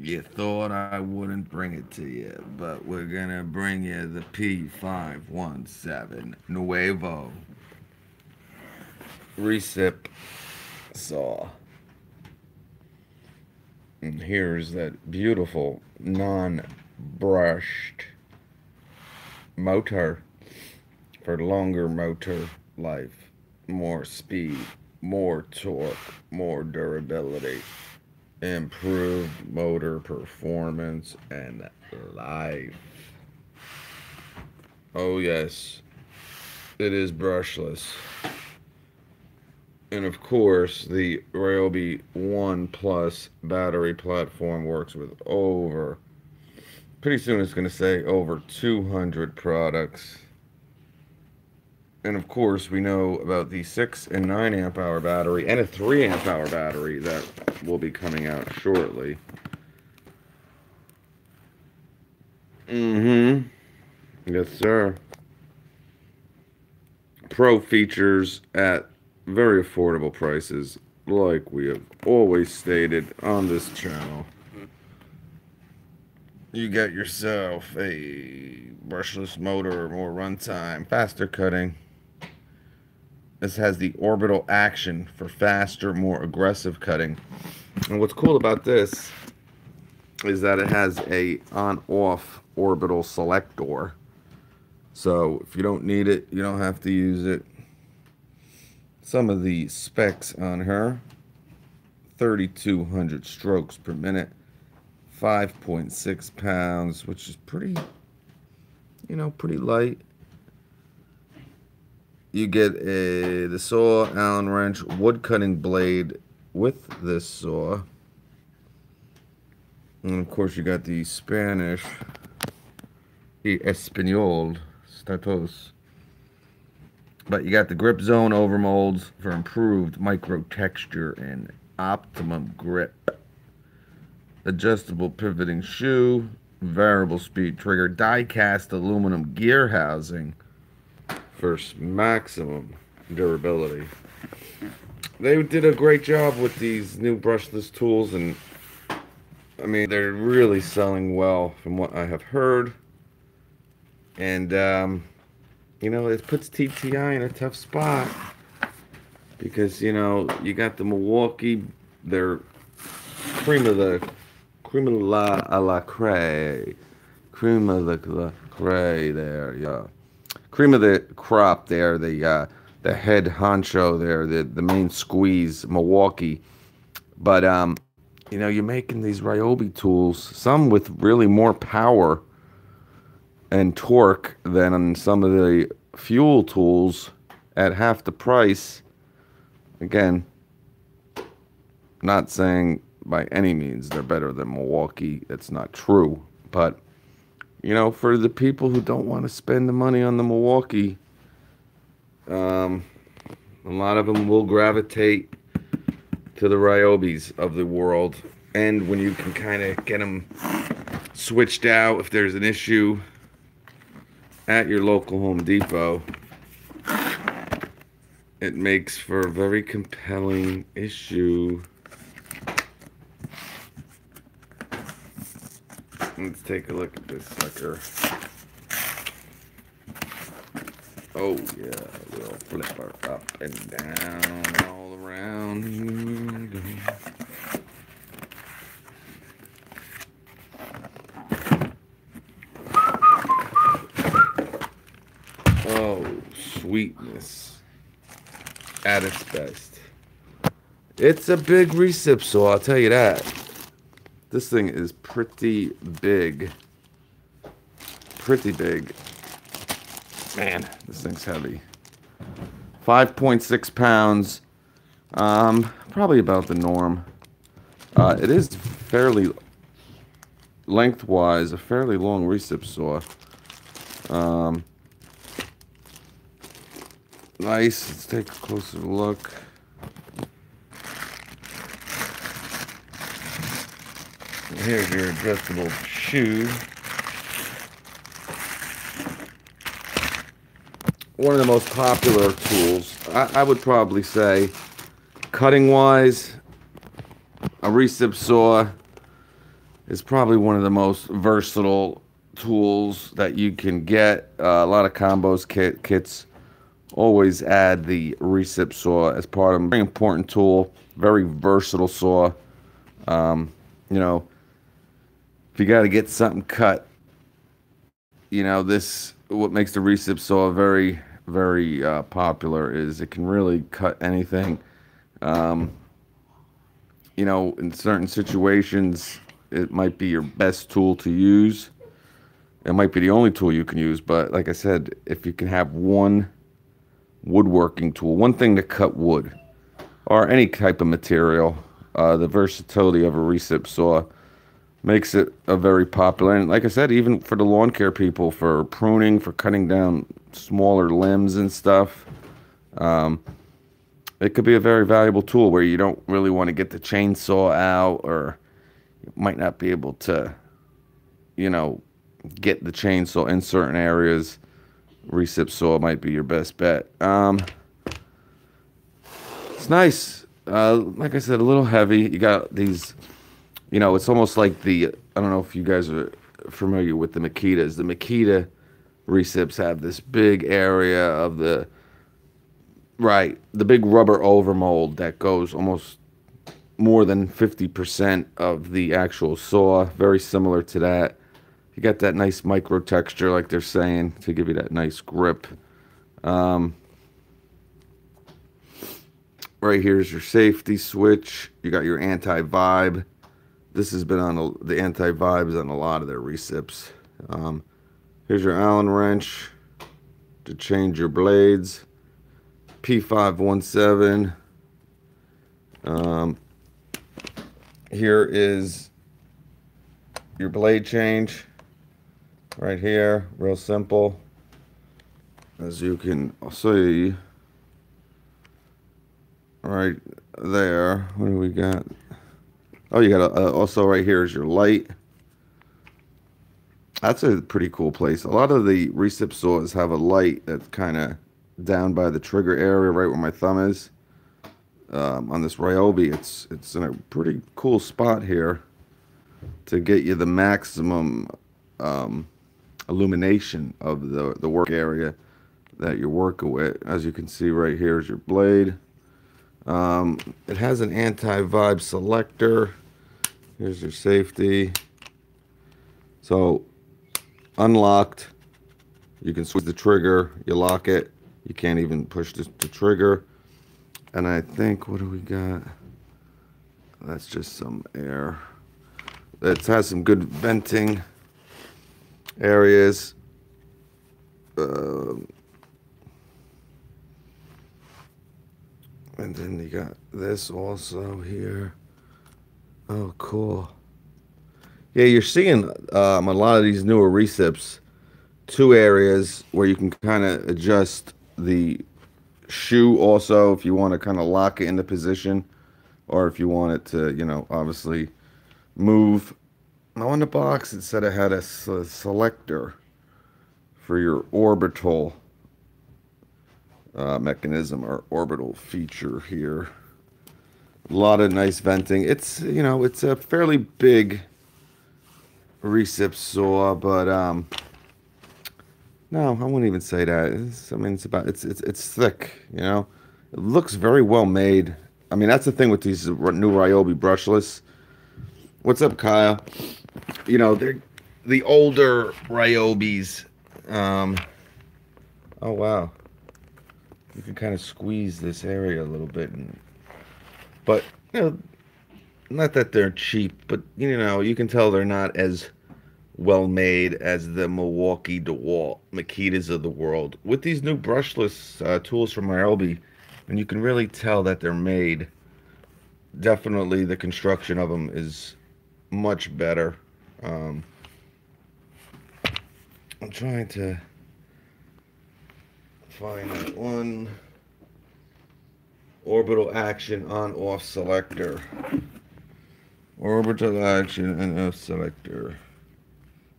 You thought I wouldn't bring it to you, but we're gonna bring you the P517 Nuevo Recip saw. And here's that beautiful non-brushed motor for longer motor life, more speed, more torque, more durability, improved motor performance, and life. Oh, yes, it is brushless. And of course, the Ryobi 1 Plus battery platform works with pretty soon it's going to say over 200 products. And of course, we know about the 6 and 9 amp hour battery and a 3 amp hour battery that will be coming out shortly. Yes, sir. Pro features at very affordable prices, like we have always stated on this channel. You get yourself a brushless motor, more runtime, faster cutting. This has the orbital action for faster, more aggressive cutting. And what's cool about this is that it has a on-off orbital selector. So if you don't need it, you don't have to use it. Some of the specs on her: 3,200 strokes per minute, 5.6 pounds, which is pretty light. You get the saw, Allen wrench, wood cutting blade with this saw. And of course you got the Spanish, y Espanol, status. But you got the grip zone overmolds for improved micro texture and optimum grip. Adjustable pivoting shoe, variable speed trigger, die-cast aluminum gear housing for maximum durability. They did a great job with these new brushless tools, and I mean, they're really selling well from what I have heard. And it puts TTI in a tough spot because you got the Milwaukee, they're cream of the cray there, yeah. Cream of the crop there, the head honcho there, the main squeeze, Milwaukee. But you're making these Ryobi tools, some with really more power and torque than some of the fuel tools at half the price. Again, not saying by any means they're better than Milwaukee. That's not true. But, for the people who don't want to spend the money on the Milwaukee, a lot of them will gravitate to the Ryobis of the world. And when you can kind of get them switched out if there's an issue at your local Home Depot, it makes for a very compelling issue. Let's take a look at this sucker. Oh yeah, we'll flip her up and down, all around. Oh, sweetness at its best. It's a big recip saw, I'll tell you that. This thing is pretty big. Pretty big. Man, this thing's heavy. 5.6 pounds. Probably about the norm. It is fairly lengthwise a fairly long recip saw. Nice. Let's take a closer look. Here's your adjustable shoe. One of the most popular tools, I would probably say, cutting wise, a recip saw is probably one of the most versatile tools that you can get. A lot of combos kits always add the recip saw as part of them. Very important tool, very versatile saw. You know, if you got to get something cut, you know, this what makes the recip saw very popular is it can really cut anything. Um, you know, in certain situations, it might be your best tool to use. It might be the only tool you can use, but like I said, if you can have one woodworking tool, one thing to cut wood or any type of material, the versatility of a recip saw makes it a very popular. And like I said, even for the lawn care people, for pruning, for cutting down smaller limbs and stuff, it could be a very valuable tool where you don't really want to get the chainsaw out, or you might not be able to, you know, get the chainsaw in certain areas. Recip saw might be your best bet. It's nice. Like I said, a little heavy. You got these, you know, it's almost like the, I don't know if you guys are familiar with the Makitas. The Makita recips have this big area of the, right, the big rubber overmold that goes almost more than 50% of the actual saw. Very similar to that. You got that nice micro texture, like they're saying, to give you that nice grip. Right here is your safety switch. You got your anti-vibe. This has been on the anti-vibes on a lot of their recips. Here's your Allen wrench to change your blades. P517. Here is your blade change. Right here, real simple. As you can see, right there. What do we got? Oh, you got also right here is your light. That's a pretty cool place. A lot of the recip saws have a light that's kind of down by the trigger area, right where my thumb is. On this Ryobi, it's in a pretty cool spot here to get you the maximum illumination of the work area that you're working with. As you can see right here is your blade. It has an anti-vibe selector. Here's your safety. So unlocked, you can switch the trigger, you lock it, you can't even push the trigger. And I think, what do we got? That's just some air. It has some good venting areas. And then you got this also here. Oh, cool. Yeah, you're seeing a lot of these newer recips, two areas where you can kind of adjust the shoe also if you want to kind of lock it into position, or if you want it to, you know, obviously move. Now on the box it said it had a selector for your orbital mechanism or orbital feature here. A lot of nice venting. It's, you know, it's a fairly big recip saw, but no, I wouldn't even say that. I mean, it's thick, you know. It looks very well made. I mean, that's the thing with these new Ryobi brushless. What's up, Kyle? You know, they're the older Ryobis. Oh wow, you can kind of squeeze this area a little bit, but you know, not that they're cheap, but you know, you can tell they're not as well made as the Milwaukee DeWalt Makitas of the world. With these new brushless tools from Ryobi, and you can really tell that they're made. Definitely, the construction of them is much better. I'm trying to find that one. Orbital action on off selector. Orbital action and off selector.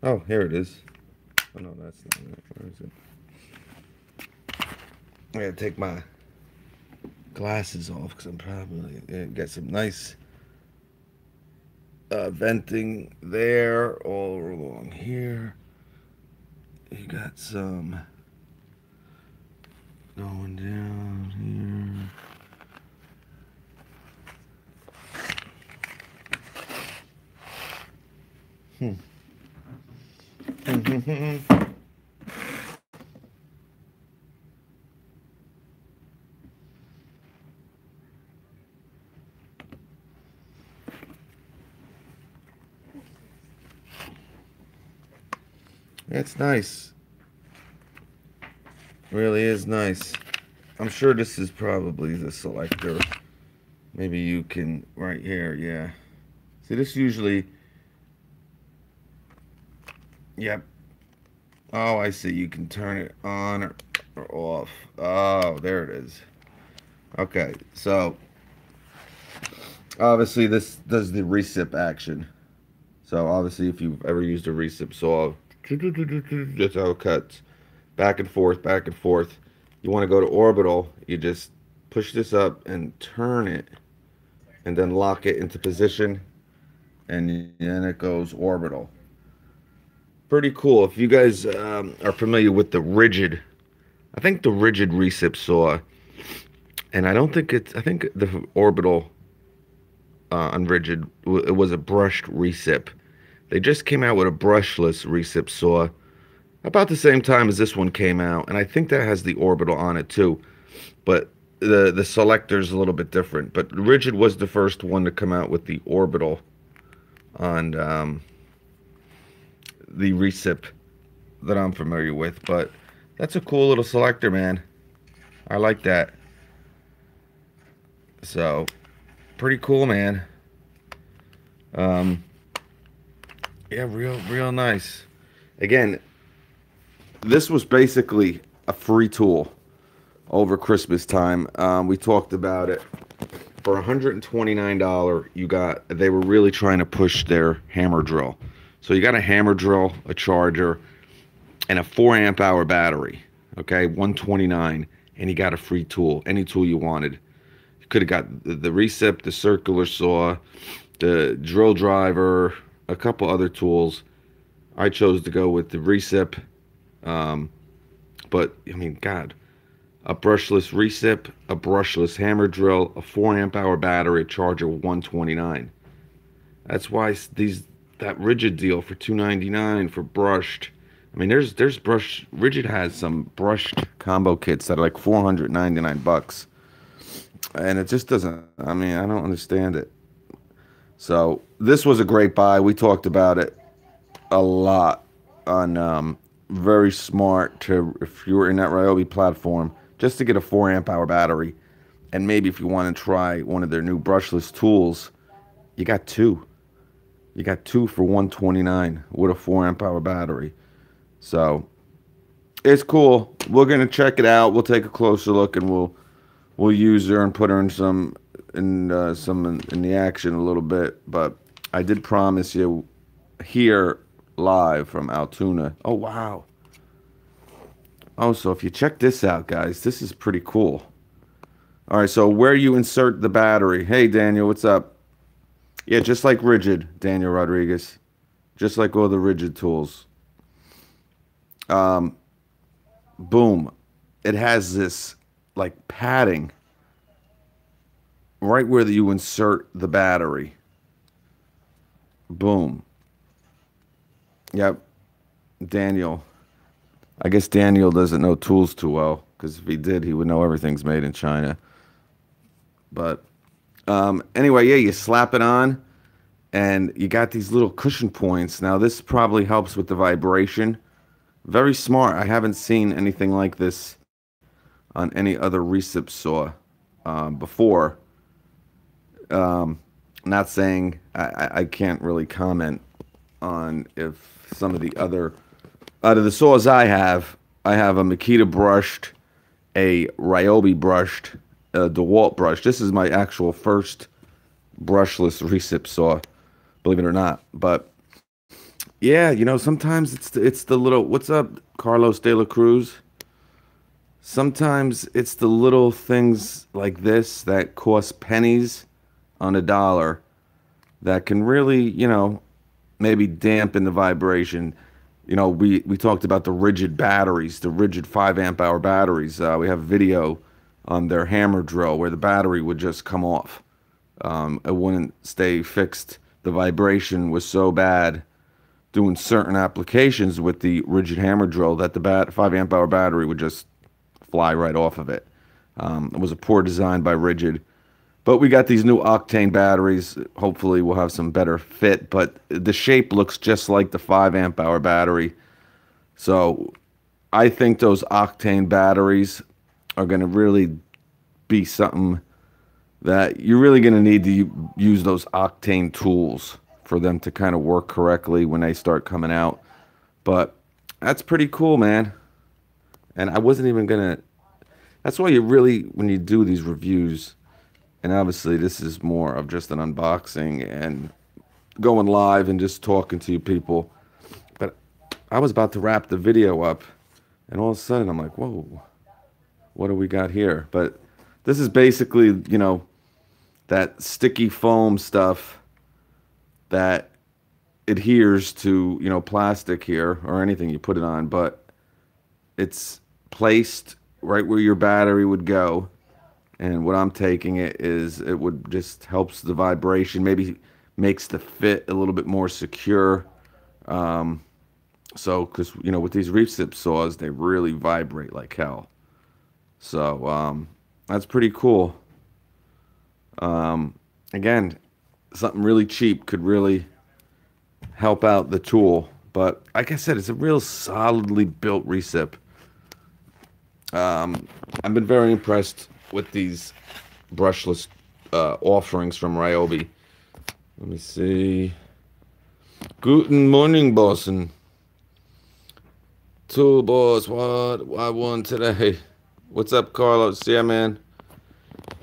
Oh, here it is. Oh no, that's not it. Where is it? I gotta take my glasses off because I'm probably gonna get some nice venting there, all along here. You got some going down here. It's nice. Really is nice. I'm sure this is probably the selector. Maybe you can, right here, yeah. See, this usually, yep. Oh, I see. You can turn it on or off. Oh, there it is. Okay, so obviously this does the recip action. So obviously if you've ever used a recip saw, that's how it cuts. Back and forth, back and forth. You want to go to orbital, you just push this up and turn it and then lock it into position and then it goes orbital. Pretty cool. If you guys are familiar with the rigid, I think the rigid recip saw, and I think the orbital on rigid, it was a brushed recip. They just came out with a brushless recip saw about the same time as this one came out, and I think that has the orbital on it too. But the selector's a little bit different. But rigid was the first one to come out with the orbital on the recip that I'm familiar with. But that's a cool little selector, man. I like that. So pretty cool, man. Yeah, real nice. Again, this was basically a free tool over Christmas time. We talked about it. For $129, they were really trying to push their hammer drill. So you got a hammer drill, a charger, and a 4 amp hour battery. Okay, $129, and you got a free tool, any tool you wanted. You could have got the recip, the circular saw, the drill driver, a couple other tools. I chose to go with the recip. But I mean, God, a brushless recip, a brushless hammer drill, a 4 amp hour battery, a charger, $129. That's why that rigid deal for $299 for brushed. I mean, there's brush. Rigid has some brushed combo kits that are like $499, and it just doesn't. I mean, I don't understand it. So this was a great buy. We talked about it a lot on very smart to, if you were in that Ryobi platform, just to get a 4 amp hour battery, and maybe if you want to try one of their new brushless tools, you got two. You got two for $129 with a 4 amp hour battery. So it's cool. We're gonna check it out. We'll take a closer look and we'll use her and put her in in the action a little bit. But I did promise you here live from Altoona. Oh wow. Oh, so if you check this out, guys, this is pretty cool. All right, so where you insert the battery. Hey, Daniel, what's up? Yeah, just like rigid, Daniel Rodriguez. Just like all the rigid tools. Boom. It has this like padding right where you insert the battery. Boom. Yep. Daniel. I guess Daniel doesn't know tools too well, because if he did, he would know everything's made in China. But anyway, yeah, you slap it on, and you got these little cushion points. Now, this probably helps with the vibration. Very smart. I haven't seen anything like this on any other recip saw before. Not saying I can't really comment on if some of the other, out of the saws I have a Makita brushed, a Ryobi brushed, a DeWalt brush. This is my actual first brushless recip saw, believe it or not. But yeah, you know, sometimes it's the little, what's up, Carlos de la Cruz? Sometimes it's the little things like this that cost pennies on a dollar that can really, maybe dampen the vibration. We talked about the rigid batteries, the rigid 5 amp hour batteries. We have a video on their hammer drill where the battery would just come off. It wouldn't stay fixed. The vibration was so bad doing certain applications with the rigid hammer drill that the 5 amp hour battery would just fly right off of it. It was a poor design by Rigid. But we got these new octane batteries. Hopefully we'll have some better fit, but the shape looks just like the 5 amp hour battery. So I think those octane batteries are going to really be something that you're really going to need to use those octane tools for them to kind of work correctly when they start coming out. But that's pretty cool, man. And I wasn't even going to... That's why you really, when you do these reviews, and obviously this is more of just an unboxing and going live and just talking to you people. But I was about to wrap the video up, and all of a sudden I'm like, whoa, what do we got here? But this is basically, that sticky foam stuff that adheres to, plastic here or anything you put it on, but it's placed right where your battery would go. And what I'm taking it is it would just helps the vibration, maybe makes the fit a little bit more secure. So, because, with these recip saws, they really vibrate like hell. So, that's pretty cool. Again, something really cheap could really help out the tool. But like I said, it's a real solidly built recip. I've been very impressed with these brushless offerings from Ryobi. Let me see. Guten Morning, Bossen. Tool boss, what I won today. What's up, Carlos? Yeah, man.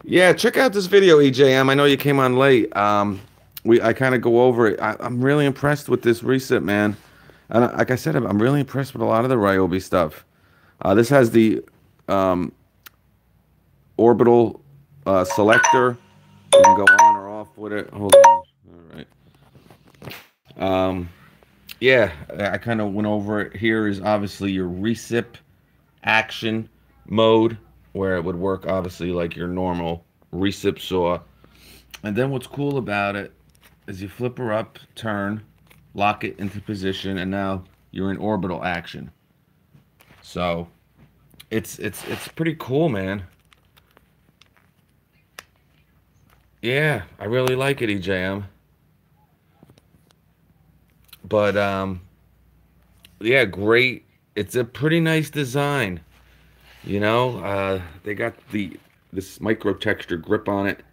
Yeah, check out this video, EJM. I know you came on late. I kind of go over it. I'm really impressed with this recip, man. And like I said, I'm really impressed with a lot of the Ryobi stuff. This has the Orbital Selector. You can go on or off with it. Hold on. All right. Yeah, I kind of went over it. Here is obviously your recip action mode, where it would work obviously like your normal recip saw. And then what's cool about it is you flip her up, turn, lock it into position, and now you're in orbital action. So it's pretty cool, man. Yeah, I really like it, EJM. But yeah, great. It's a pretty nice design. They got this micro texture grip on it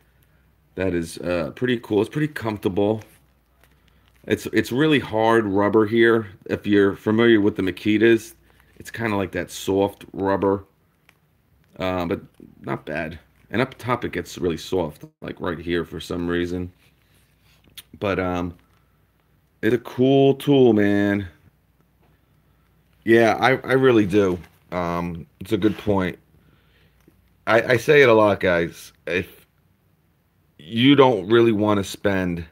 that is pretty cool. It's pretty comfortable. It's really hard rubber here. If you're familiar with the Makitas, it's kind of like that soft rubber, but not bad. And up top it gets really soft, like right here for some reason. But it's a cool tool, man. Yeah, I really do. It's a good point. I say it a lot, guys. If you don't really want to spend,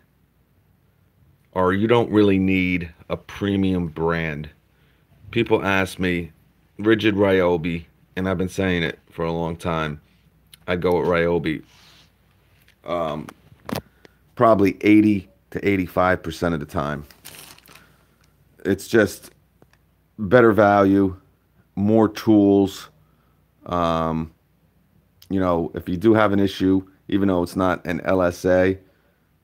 or you don't really need a premium brand, people ask me, Rigid Ryobi, and I've been saying it for a long time. I go with Ryobi. Probably 80 to 85% of the time. It's just better value, more tools. If you do have an issue, even though it's not an LSA,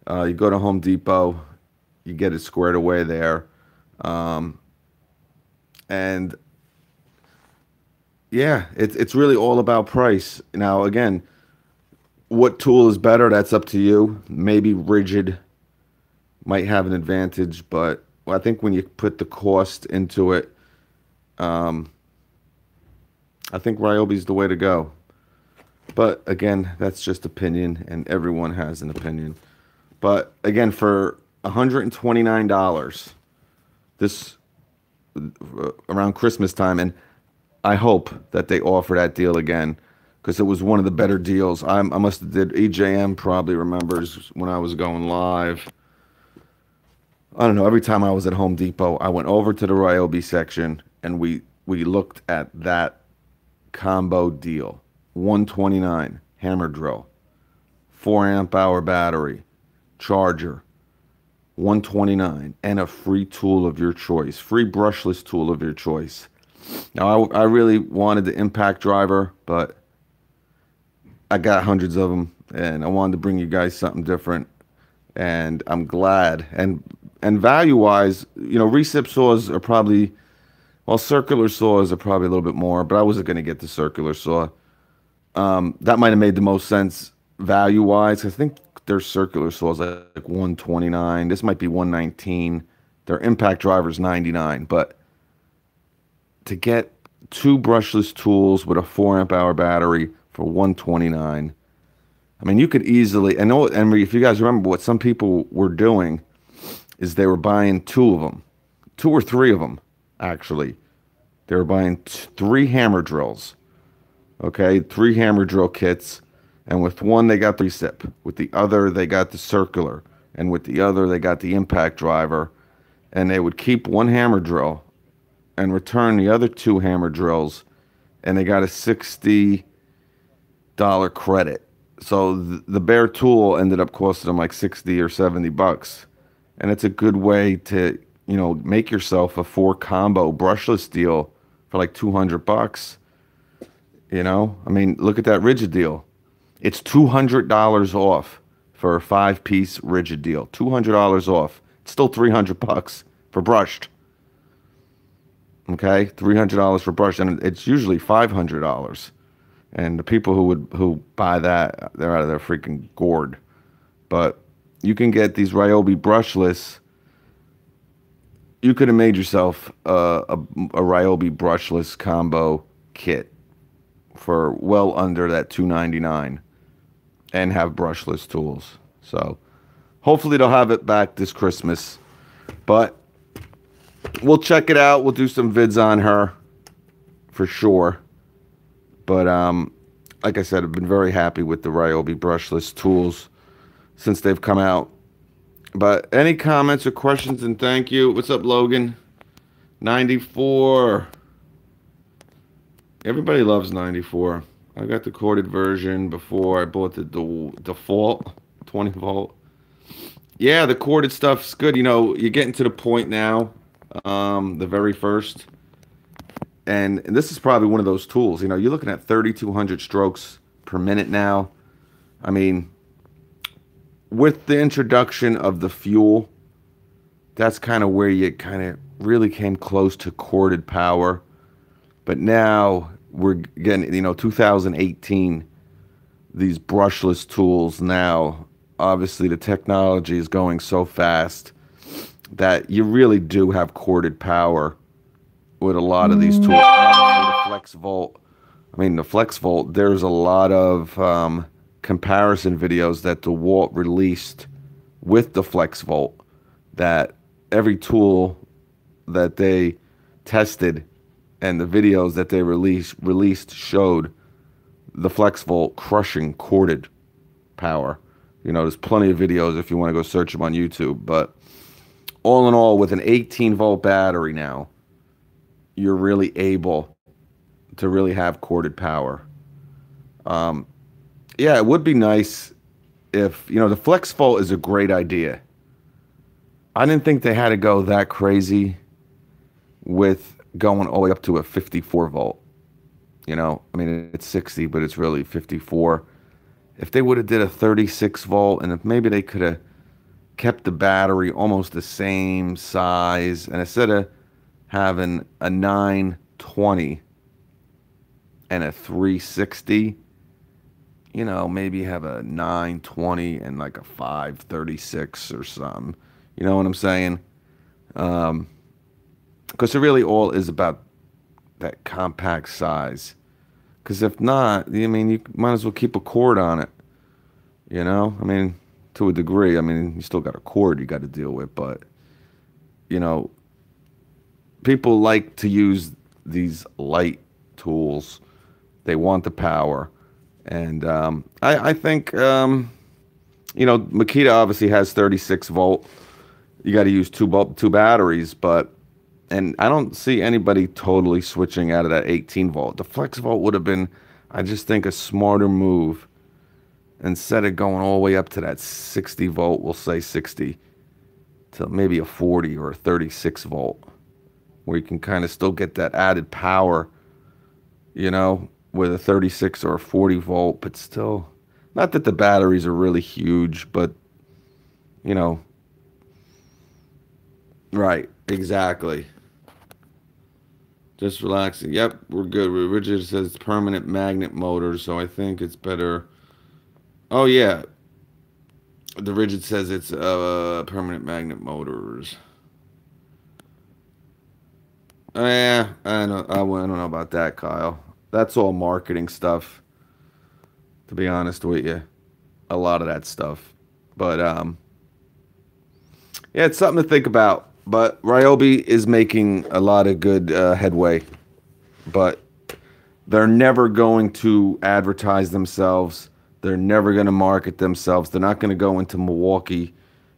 you go to Home Depot, you get it squared away there. And yeah, it's really all about price. Now, again, what tool is better, that's up to you. Maybe Rigid might have an advantage, but I think when you put the cost into it, I think Ryobi's the way to go. But again, that's just opinion, and everyone has an opinion. But again, for $129, this around Christmas time, and I hope that they offer that deal again, because it was one of the better deals. I must have did, EJM probably remembers when I was going live. I don't know, every time I was at Home Depot, I went over to the Ryobi section and we looked at that combo deal. 129 hammer drill, 4 amp hour battery, charger, 129, and a free tool of your choice, free brushless tool of your choice. Now, I really wanted the impact driver, but I got hundreds of them, and I wanted to bring you guys something different. And I'm glad. And value-wise, you know, recip saws are probably, well, circular saws are probably a little bit more, but I wasn't going to get the circular saw. That might have made the most sense value-wise. I think their circular saws like 129. This might be 119. Their impact driver's 99, but to get 2 brushless tools with a 4 amp hour battery for 129. I mean, you could easily, I know, and if you guys remember what some people were doing is they were buying 2 of them, 2 or 3 of them, actually. They were buying 3 hammer drills, okay, 3 hammer drill kits, and with one they got the recip, with the other they got the circular, and with the other they got the impact driver, and they would keep 1 hammer drill and return the other 2 hammer drills, and they got a $60 credit. So the bare tool ended up costing them like 60 or 70 bucks. And it's a good way to, you know, make yourself a 4 combo brushless deal for like 200 bucks. You know, I mean, look at that rigid deal. It's $200 off for a 5-piece rigid deal. $200 off. It's still 300 bucks for brushed. Okay, $300 for brushed, and it's usually $500. And the people who buy that, they're out of their freaking gourd. But you can get these Ryobi brushless. You could have made yourself a Ryobi brushless combo kit for well under that $299 and have brushless tools. So hopefully they'll have it back this Christmas. But we'll check it out. We'll do some vids on her for sure. But like I said, I've been very happy with the Ryobi brushless tools since they've come out. But any comments or questions, and thank you. What's up, Logan? 94. Everybody loves 94. I got the corded version before I bought the default 20 volt. Yeah, the corded stuff's good. You know, you're getting to the point now, the very first. And this is probably one of those tools. You know, you're looking at 3,200 strokes per minute now. I mean, with the introduction of the fuel, that's kind of where you kind of really came close to corded power. But now we're getting, you know, 2018, these brushless tools now, obviously the technology is going so fast that you really do have corded power with a lot of these tools. The Flex Volt, I mean, the Flex Volt, there's a lot of comparison videos that DeWalt released with the Flex Volt, that every tool that they tested and the videos that they released showed the Flex Volt crushing corded power. You know, there's plenty of videos if you want to go search them on YouTube. But all in all, with an 18-volt battery now, you're really able to really have corded power. Yeah, it would be nice if, you know, the Flex Volt is a great idea. I didn't think they had to go that crazy with going all the way up to a 54 volt. You know, I mean, it's 60, but it's really 54. If they would have did a 36 volt, and if maybe they could have kept the battery almost the same size, and instead of having a 920 and a 360, you know, maybe have a 920 and like a 536 or something. You know what I'm saying? Because it really all is about that compact size. Because if not, I mean, you might as well keep a cord on it. You know? I mean, to a degree. I mean, you still got a cord you got to deal with. But, you know, people like to use these light tools. They want the power. And I think, you know, Makita obviously has 36 volt. you got to use two batteries, but and I don't see anybody totally switching out of that 18 volt. The flex volt would have been, I just think, a smarter move instead of going all the way up to that 60 volt. We'll say 60 to maybe a 40 or a 36 volt, where you can kind of still get that added power, you know, with a 36 or a 40 volt, but still, not that the batteries are really huge, but you know, right, exactly. Just relaxing. Yep, we're good. Richard says permanent magnet motor, so I think it's better. Oh yeah, the Rigid says it's permanent magnet motors. Yeah, I don't know about that, Kyle. That's all marketing stuff, to be honest with you. A lot of that stuff. But yeah, it's something to think about. But Ryobi is making a lot of good headway. But they're never going to advertise themselves. They're never going to market themselves. They're not going to go into Milwaukee.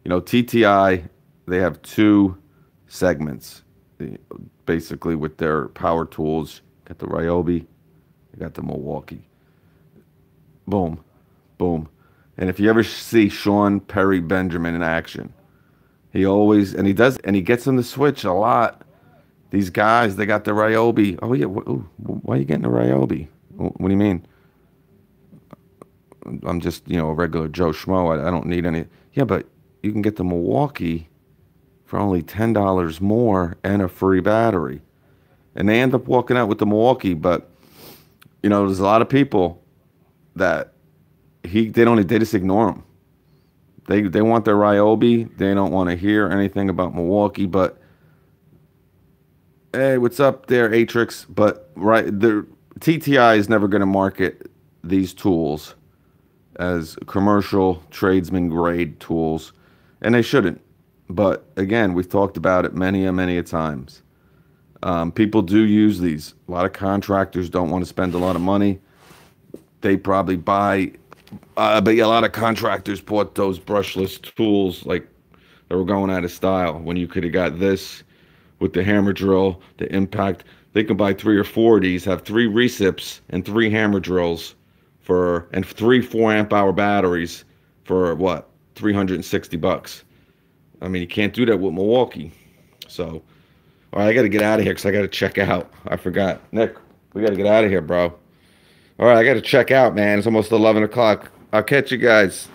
You know, TTI, they have two segments, basically, with their power tools. Got the Ryobi, they got the Milwaukee. Boom, boom. And if you ever see Sean Perry Benjamin in action, he always, and he does, and he gets them to switch a lot. These guys, they got the Ryobi. Oh yeah, why are you getting a Ryobi? What do you mean? I'm just, you know, a regular Joe Schmo. I don't need any. Yeah, but you can get the Milwaukee for only $10 more and a free battery. And they end up walking out with the Milwaukee, but you know, there's a lot of people that they just ignore them. They want their Ryobi. They don't want to hear anything about Milwaukee, but hey, what's up there, Atrix? But right, the TTI is never going to market these tools as commercial tradesman grade tools, and they shouldn't. But again, we've talked about it many a times. People do use these. A lot of contractors don't want to spend a lot of money. They probably buy, but yeah, a lot of contractors bought those brushless tools like they were going out of style when you could have got this with the hammer drill, the impact. They can buy 3 or 4 of these, have 3 recips and 3 hammer drills and 3 4-amp hour batteries for what, $360. I mean, you can't do that with Milwaukee. So, all right, I got to get out of here because I got to check out. I forgot. Nick, we got to get out of here, bro. All right, I got to check out, man. It's almost 11 o'clock. I'll catch you guys.